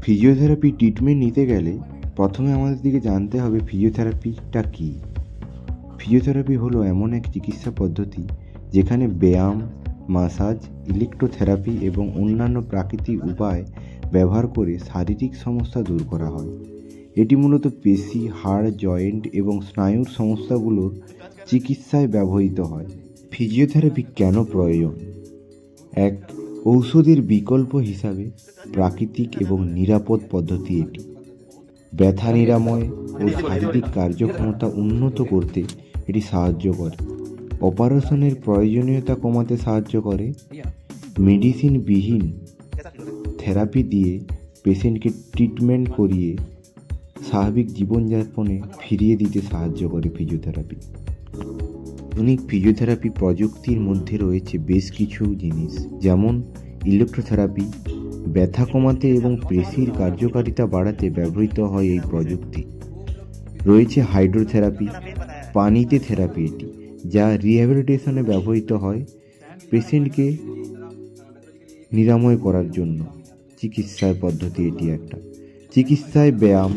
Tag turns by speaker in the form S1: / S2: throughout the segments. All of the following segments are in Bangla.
S1: ফিজিওথেরাপি ট্রিটমেন্ট নিতে গেলে প্রথমে আমাদেরকে জানতে হবে ফিজিওথেরাপিটা কী। ফিজিওথেরাপি হলো এমন এক চিকিৎসা পদ্ধতি যেখানে ব্যায়াম, মাসাজ, ইলেকট্রোথেরাপি এবং অন্যান্য প্রাকৃতিক উপায় ব্যবহার করে শারীরিক সমস্যা দূর করা হয়। এটি মূলত পেশি, হাড়, জয়েন্ট এবং স্নায়ুর সমস্যাগুলোর চিকিৎসায় ব্যবহৃত হয়। ফিজিওথেরাপি কেন প্রয়োজন? এক, ঔষধের বিকল্প হিসাবে প্রাকৃতিক এবং নিরাপদ পদ্ধতি এটি। ব্যথা নিরাময় ও শারীরিক কার্যক্ষমতা উন্নত করতে এটি সাহায্য করে। অপারেশনের প্রয়োজনীয়তা কমাতে সাহায্য করে। মেডিসিনবিহীন থেরাপি দিয়ে পেশেন্টকে ট্রিটমেন্ট করিয়ে স্বাভাবিক জীবনযাপনে ফিরিয়ে দিতে সাহায্য করে ফিজিওথেরাপি। আধুনিক ফিজিওথেরাপি প্রযুক্তির মধ্যে রয়েছে বেশ কিছু জিনিস, যেমন ইলেকট্রোথেরাপি। ব্যথা কমাতে এবং পেশির কার্যকারিতা বাড়াতে ব্যবহৃত হয় এই প্রযুক্তি। রয়েছে হাইড্রোথেরাপি, পানিতে থেরাপি, এটি যা রিহ্যাবিলিটেশনে ব্যবহৃত হয় পেশেন্টকে নিরাময় করার জন্য। চিকিৎসার পদ্ধতি এটি একটা। চিকিৎসায় ব্যায়াম,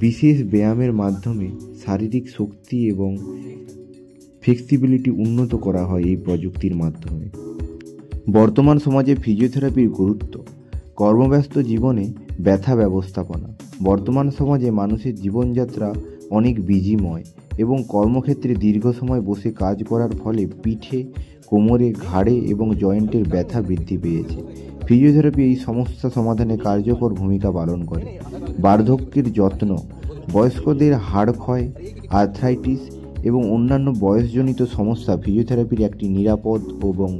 S1: বিশেষ ব্যায়ামের মাধ্যমে শারীরিক শক্তি এবং ফ্লেক্সিবিলিটি উন্নত করা হয় এই প্রযুক্তির মাধ্যমে। বর্তমান সমাজে ফিজিওথেরাপির গুরুত্ব। কর্মব্যস্ত জীবনে ব্যথা ব্যবস্থাপনা। বর্তমান সমাজে মানুষের জীবনযাত্রা অনেক বিজিময় এবং কর্মক্ষেত্রে দীর্ঘ সময় বসে কাজ করার ফলে পিঠে, কোমরে, ঘাড়ে এবং জয়েন্টের ব্যথা বৃদ্ধি পেয়েছে। ফিজিওথেরাপি এই সমস্যা সমাধানে কার্যকর ভূমিকা পালন করে। বার্ধক্যের যত্ন। বয়স্কদের হাড় ক্ষয়, আর্থ্রাইটিস এবং অন্যান্য বয়সজনিত সমস্যা ফিজিওথেরাপির একটি নিরাপদ এবং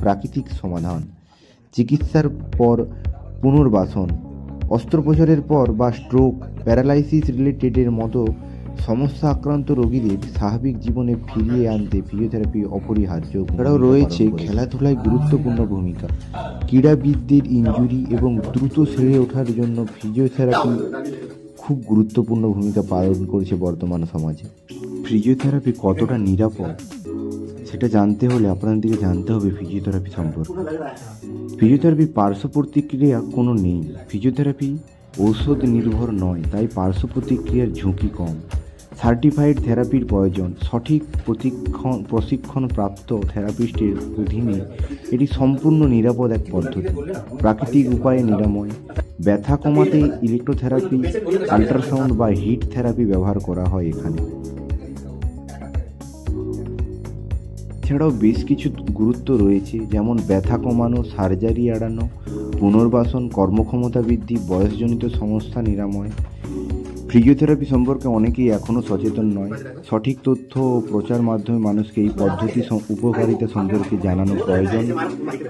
S1: প্রাকৃতিক সমাধান। চিকিৎসার পর পুনর্বাসন। অস্ত্রোপচারের পর বা স্ট্রোক, প্যারালাইসিস রিলেটেডের মতো সমস্যা আক্রান্ত রোগীদের স্বাভাবিক জীবনে ফিরিয়ে আনতে ফিজিওথেরাপি অপরিহার্য। এছাড়াও রয়েছে খেলাধুলায় গুরুত্বপূর্ণ ভূমিকা। ক্রীড়াবিদদের ইনজুরি এবং দ্রুত সেরে ওঠার জন্য ফিজিওথেরাপি খুব গুরুত্বপূর্ণ ভূমিকা পালন করছে বর্তমান সমাজে। ফিজিওথেরাপি কতটা নিরাপদ সেটা জানতে হলে আপনাদেরকে জানতে হবে ফিজিওথেরাপি সম্পর্কে। ফিজিওথেরাপি পার্শ্ব প্রতিক্রিয়া কোনো নেই। ফিজিওথেরাপি ঔষধ নির্ভর নয়, তাই পার্শ্ব প্রতিক্রিয়ার ঝুঁকি কম। সার্টিফাইড থেরাপির প্রয়োজন। সঠিক প্রশিক্ষণপ্রাপ্ত থেরাপিস্টের অধীনে এটি সম্পূর্ণ নিরাপদ এক পদ্ধতি। প্রাকৃতিক উপায়ে নিরাময়। ব্যথা কমাতে ইলেকট্রোথেরাপি, আল্ট্রাসাউন্ড বা হিট থেরাপি ব্যবহার করা হয় এখানে। এছাড়াও বেশ কিছু গুরুত্ব রয়েছে, যেমন ব্যথা কমানো, সার্জারি এড়ানো, পুনর্বাসন, কর্মক্ষমতা বৃদ্ধি, বয়সজনিত সমস্যা নিরাময়। ফিজিওথেরাপি সম্পর্কে অনেকেই এখনও সচেতন নয়। সঠিক তথ্য ও প্রচার মাধ্যমে মানুষকে এই পদ্ধতি উপকারিতা সম্পর্কে জানানো প্রয়োজন।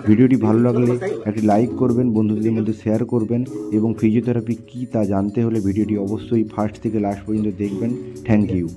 S1: ভিডিওটি ভালো লাগলে একটি লাইক করবেন, বন্ধুদের মধ্যে শেয়ার করবেন এবং ফিজিওথেরাপি কী তা জানতে হলে ভিডিওটি অবশ্যই ফার্স্ট থেকে লাস্ট পর্যন্ত দেখবেন। Thank you.